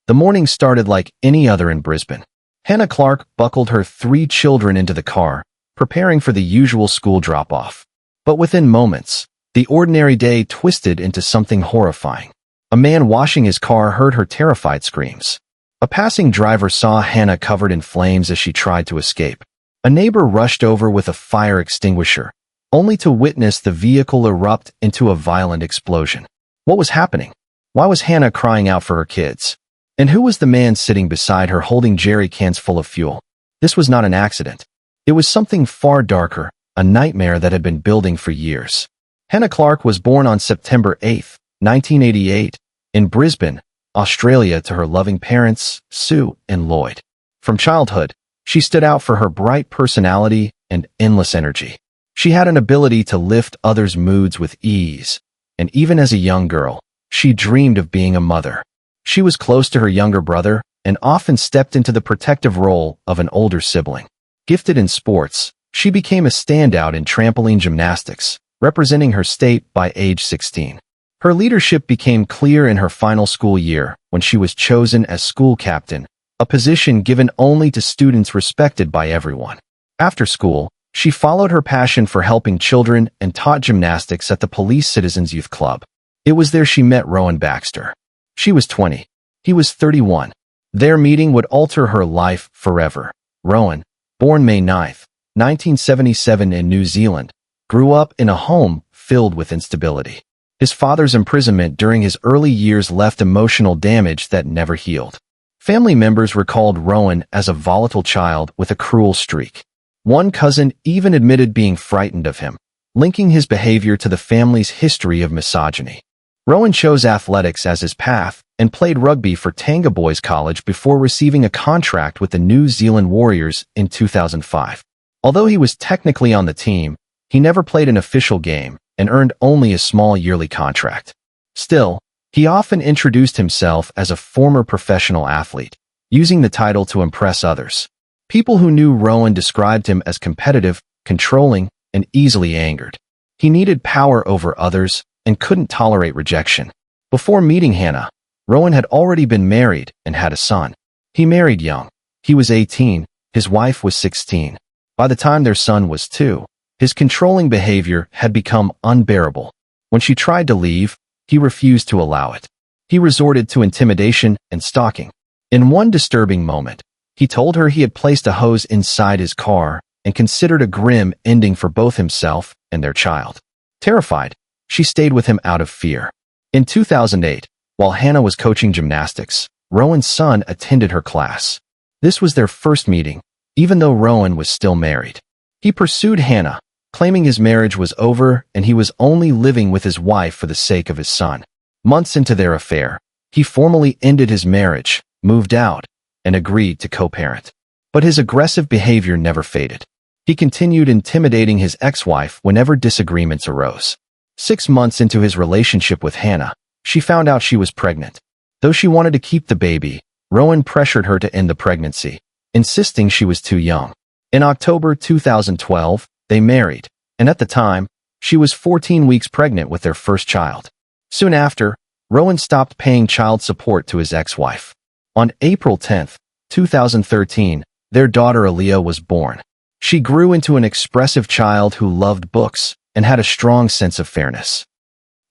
The morning started like any other in Brisbane. Hannah Clark buckled her 3 children into the car, preparing for the usual school drop-off. But within moments, the ordinary day twisted into something horrifying. A man washing his car heard her terrified screams. A passing driver saw Hannah covered in flames as she tried to escape. A neighbor rushed over with a fire extinguisher, only to witness the vehicle erupt into a violent explosion. What was happening? Why was Hannah crying out for her kids? And who was the man sitting beside her holding jerry cans full of fuel? This was not an accident. It was something far darker, a nightmare that had been building for years. Hannah Clark was born on September 8, 1988, in Brisbane, Australia, to her loving parents, Sue and Lloyd. From childhood, she stood out for her bright personality and endless energy. She had an ability to lift others' moods with ease, and even as a young girl, she dreamed of being a mother. She was close to her younger brother and often stepped into the protective role of an older sibling. Gifted in sports, she became a standout in trampoline gymnastics, representing her state by age 16. Her leadership became clear in her final school year when she was chosen as school captain, a position given only to students respected by everyone. After school, she followed her passion for helping children and taught gymnastics at the Police Citizens Youth Club. It was there she met Rowan Baxter. She was 20. He was 31. Their meeting would alter her life forever. Rowan, born May 9, 1977 in New Zealand, grew up in a home filled with instability. His father's imprisonment during his early years left emotional damage that never healed. Family members recalled Rowan as a volatile child with a cruel streak. One cousin even admitted being frightened of him, linking his behavior to the family's history of misogyny. Rowan chose athletics as his path and played rugby for Tanga Boys College before receiving a contract with the New Zealand Warriors in 2005. Although he was technically on the team, he never played an official game and earned only a small yearly contract. Still, he often introduced himself as a former professional athlete, using the title to impress others. People who knew Rowan described him as competitive, controlling, and easily angered. He needed power over others and couldn't tolerate rejection. Before meeting Hannah, Rowan had already been married and had a son. He married young. He was 18, his wife was 16. By the time their son was 2, his controlling behavior had become unbearable. When she tried to leave, he refused to allow it. He resorted to intimidation and stalking. In one disturbing moment, he told her he had placed a hose inside his car and considered a grim ending for both himself and their child. Terrified, she stayed with him out of fear. In 2008, while Hannah was coaching gymnastics, Rowan's son attended her class. This was their first meeting, even though Rowan was still married. He pursued Hannah, claiming his marriage was over and he was only living with his wife for the sake of his son. Months into their affair, he formally ended his marriage, moved out, and agreed to co-parent. But his aggressive behavior never faded. He continued intimidating his ex-wife whenever disagreements arose. 6 months into his relationship with Hannah, she found out she was pregnant. Though she wanted to keep the baby, Rowan pressured her to end the pregnancy, insisting she was too young. In October 2012, they married, and at the time, she was 14 weeks pregnant with their first child. Soon after, Rowan stopped paying child support to his ex-wife. On April 10, 2013, their daughter Aaliyah was born. She grew into an expressive child who loved books and had a strong sense of fairness.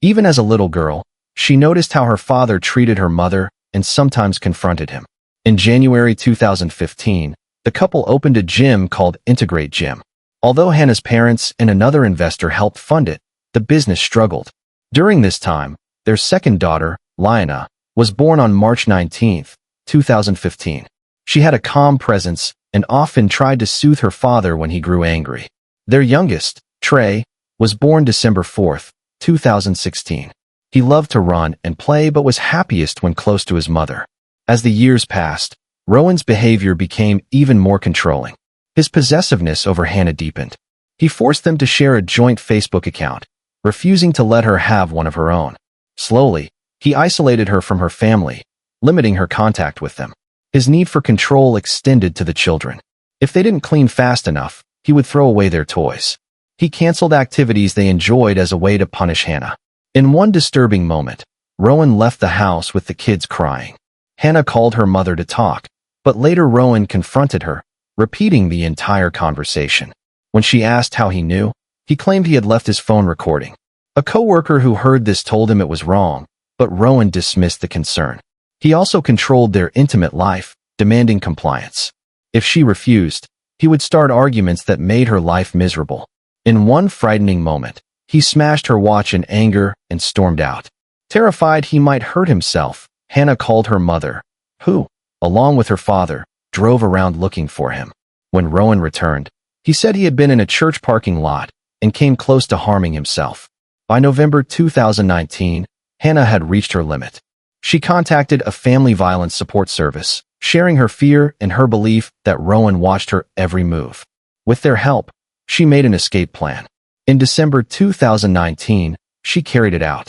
Even as a little girl, she noticed how her father treated her mother and sometimes confronted him. In January 2015, the couple opened a gym called Integrate Gym. Although Hannah's parents and another investor helped fund it, the business struggled. During this time, their second daughter, Lyanna, was born on March 19, 2015. She had a calm presence and often tried to soothe her father when he grew angry. Their youngest, Trey, was born December 4, 2016. He loved to run and play but was happiest when close to his mother. As the years passed, Rowan's behavior became even more controlling. His possessiveness over Hannah deepened. He forced them to share a joint Facebook account, refusing to let her have one of her own. Slowly, he isolated her from her family, limiting her contact with them. His need for control extended to the children. If they didn't clean fast enough, he would throw away their toys. He canceled activities they enjoyed as a way to punish Hannah. In one disturbing moment, Rowan left the house with the kids crying. Hannah called her mother to talk, but later Rowan confronted her, repeating the entire conversation. When she asked how he knew, he claimed he had left his phone recording. A coworker who heard this told him it was wrong, but Rowan dismissed the concern. He also controlled their intimate life, demanding compliance. If she refused, he would start arguments that made her life miserable. In one frightening moment, he smashed her watch in anger and stormed out. Terrified he might hurt himself, Hannah called her mother, who, along with her father, drove around looking for him. When Rowan returned, he said he had been in a church parking lot and came close to harming himself. By November 2019, Hannah had reached her limit. She contacted a family violence support service, sharing her fear and her belief that Rowan watched her every move. With their help, she made an escape plan. In December 2019, she carried it out.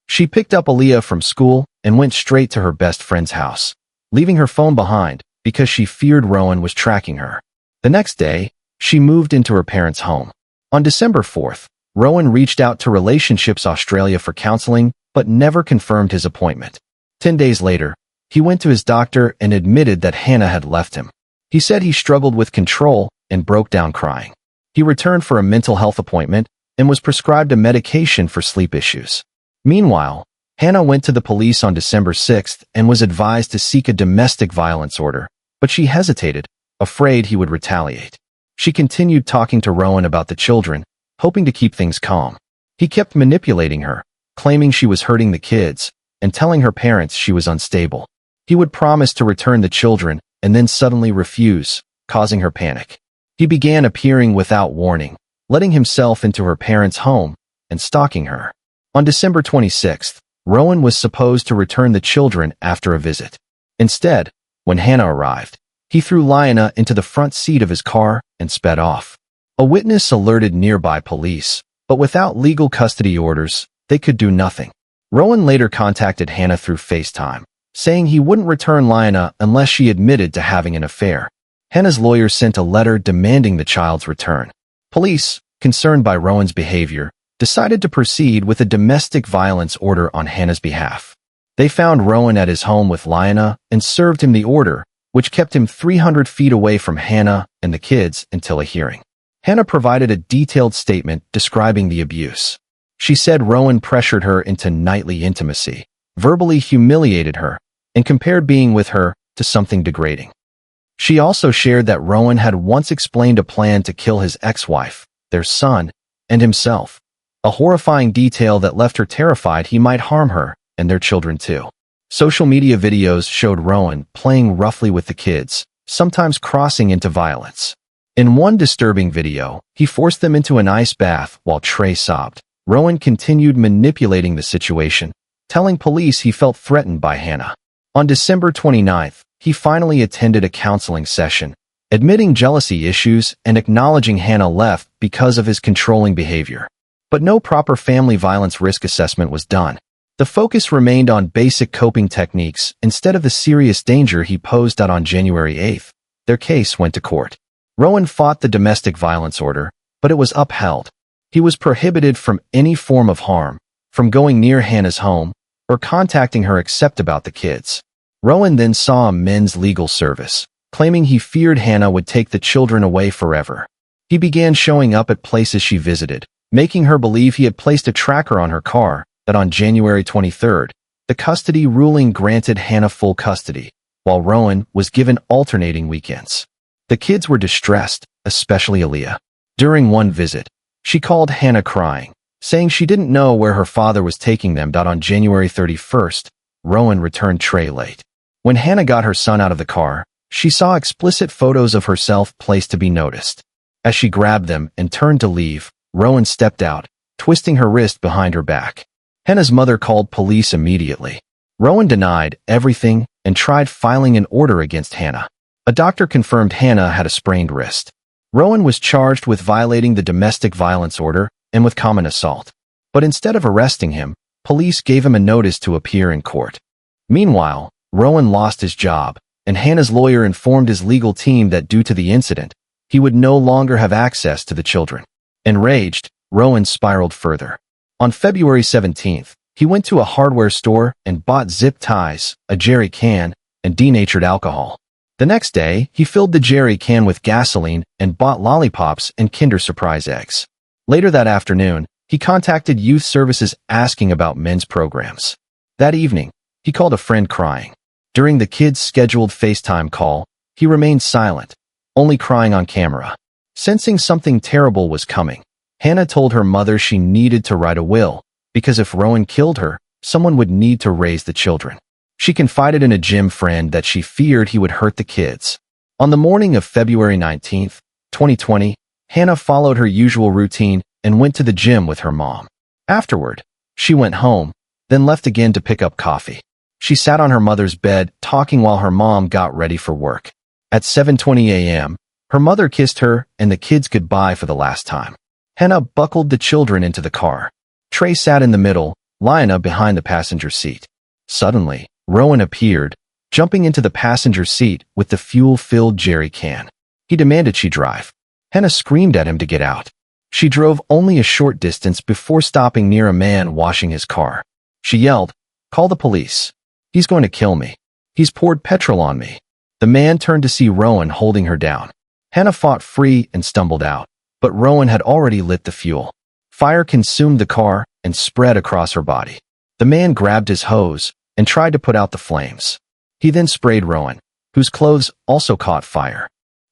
She picked up Aaliyah from school and went straight to her best friend's house, leaving her phone behind because she feared Rowan was tracking her. The next day, she moved into her parents' home. On December 4th, Rowan reached out to Relationships Australia for counseling but never confirmed his appointment. 10 days later, he went to his doctor and admitted that Hannah had left him. He said he struggled with control and broke down crying. He returned for a mental health appointment and was prescribed a medication for sleep issues. Meanwhile, Hannah went to the police on December 6th and was advised to seek a domestic violence order, but she hesitated, afraid he would retaliate. She continued talking to Rowan about the children, hoping to keep things calm. He kept manipulating her, claiming she was hurting the kids, and telling her parents she was unstable. He would promise to return the children and then suddenly refuse, causing her panic. He began appearing without warning, letting himself into her parents' home and stalking her. On December 26th, Rowan was supposed to return the children after a visit. Instead, when Hannah arrived, he threw Lyanna into the front seat of his car and sped off. A witness alerted nearby police, but without legal custody orders, they could do nothing. Rowan later contacted Hannah through FaceTime, saying he wouldn't return Lyanna unless she admitted to having an affair. Hannah's lawyer sent a letter demanding the child's return. Police, concerned by Rowan's behavior, decided to proceed with a domestic violence order on Hannah's behalf. They found Rowan at his home with Lyanna and served him the order, which kept him 300 feet away from Hannah and the kids until a hearing. Hannah provided a detailed statement describing the abuse. She said Rowan pressured her into nightly intimacy, verbally humiliated her, and compared being with her to something degrading. She also shared that Rowan had once explained a plan to kill his ex-wife, their son, and himself, a horrifying detail that left her terrified he might harm her and their children too. Social media videos showed Rowan playing roughly with the kids, sometimes crossing into violence. In one disturbing video, he forced them into an ice bath while Trey sobbed. Rowan continued manipulating the situation, telling police he felt threatened by Hannah. On December 29th, he finally attended a counseling session, admitting jealousy issues and acknowledging Hannah left because of his controlling behavior. But no proper family violence risk assessment was done. The focus remained on basic coping techniques instead of the serious danger he posed. On January 8th, their case went to court. Rowan fought the domestic violence order, but it was upheld. He was prohibited from any form of harm, from going near Hannah's home, or contacting her except about the kids. Rowan then saw a men's legal service, claiming he feared Hannah would take the children away forever. He began showing up at places she visited, making her believe he had placed a tracker on her car. That on January 23rd, the custody ruling granted Hannah full custody, while Rowan was given alternating weekends. The kids were distressed, especially Aaliyah. During one visit, she called Hannah crying, saying she didn't know where her father was taking them. On January 31st, Rowan returned Trey late. When Hannah got her son out of the car, she saw explicit photos of herself placed to be noticed. As she grabbed them and turned to leave, Rowan stepped out, twisting her wrist behind her back. Hannah's mother called police immediately. Rowan denied everything and tried filing an order against Hannah. A doctor confirmed Hannah had a sprained wrist. Rowan was charged with violating the domestic violence order and with common assault. But instead of arresting him, police gave him a notice to appear in court. Meanwhile, Rowan lost his job, and Hannah's lawyer informed his legal team that due to the incident, he would no longer have access to the children. Enraged, Rowan spiraled further. On February 17th, he went to a hardware store and bought zip ties, a jerry can, and denatured alcohol. The next day, he filled the jerry can with gasoline and bought lollipops and Kinder Surprise eggs. Later that afternoon, he contacted youth services asking about men's programs. That evening, he called a friend crying. During the kid's scheduled FaceTime call, he remained silent, only crying on camera. Sensing something terrible was coming, Hannah told her mother she needed to write a will, because if Rowan killed her, someone would need to raise the children. She confided in a gym friend that she feared he would hurt the kids. On the morning of February 19, 2020, Hannah followed her usual routine and went to the gym with her mom. Afterward, she went home, then left again to pick up coffee. She sat on her mother's bed, talking while her mom got ready for work. At 7:20 a.m., her mother kissed her and the kids goodbye for the last time. Hannah buckled the children into the car. Trey sat in the middle, Lyanna behind the passenger seat. Suddenly, Rowan appeared, jumping into the passenger seat with the fuel-filled jerry can. He demanded she drive. Hannah screamed at him to get out. She drove only a short distance before stopping near a man washing his car. She yelled, "Call the police. He's going to kill me. He's poured petrol on me." The man turned to see Rowan holding her down. Hannah fought free and stumbled out, but Rowan had already lit the fuel. Fire consumed the car and spread across her body. The man grabbed his hose and tried to put out the flames. He then sprayed Rowan, whose clothes also caught fire.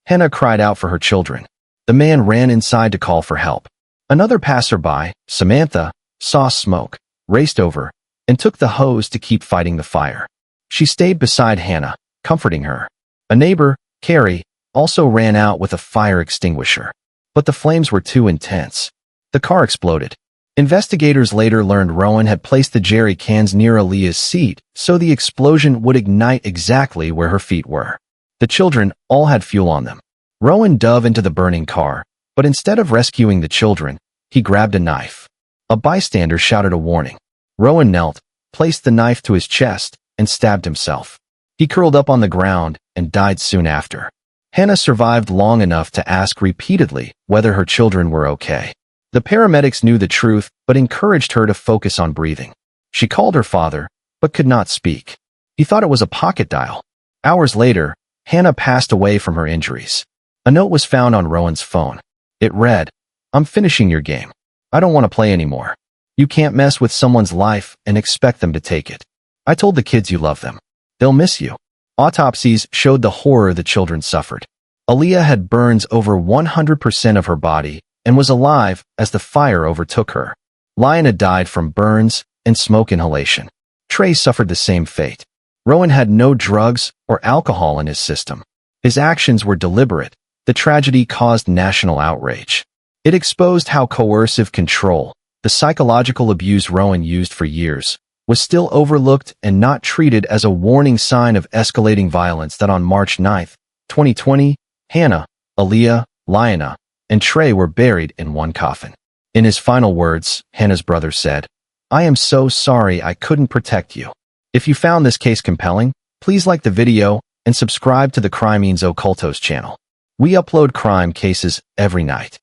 Hannah cried out for her children. The man ran inside to call for help. Another passerby, Samantha, saw smoke, raced over, and took the hose to keep fighting the fire. She stayed beside Hannah, comforting her. A neighbor, Carrie, also ran out with a fire extinguisher. But the flames were too intense. The car exploded. Investigators later learned Rowan had placed the jerry cans near Aaliyah's seat so the explosion would ignite exactly where her feet were. The children all had fuel on them. Rowan dove into the burning car, but instead of rescuing the children, he grabbed a knife. A bystander shouted a warning. Rowan knelt, placed the knife to his chest, and stabbed himself. He curled up on the ground and died soon after. Hannah survived long enough to ask repeatedly whether her children were okay. The paramedics knew the truth but encouraged her to focus on breathing. She called her father, but could not speak. He thought it was a pocket dial. Hours later, Hannah passed away from her injuries. A note was found on Rowan's phone. It read, "I'm finishing your game. I don't want to play anymore. You can't mess with someone's life and expect them to take it. I told the kids you love them. They'll miss you." Autopsies showed the horror the children suffered. Aaliyah had burns over 100% of her body and was alive as the fire overtook her. Lyanna died from burns and smoke inhalation. Trey suffered the same fate. Rowan had no drugs or alcohol in his system. His actions were deliberate. The tragedy caused national outrage. It exposed how coercive control, the psychological abuse Rowan used for years, was still overlooked and not treated as a warning sign of escalating violence. That on March 9, 2020, Hannah, Aaliyah, Lyanna, and Trey were buried in one coffin. In his final words, Hannah's brother said, "I am so sorry I couldn't protect you." If you found this case compelling, please like the video and subscribe to the Crímenes Ocultos channel. We upload crime cases every night.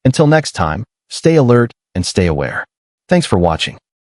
Until next time, stay alert and stay aware. Thanks for watching.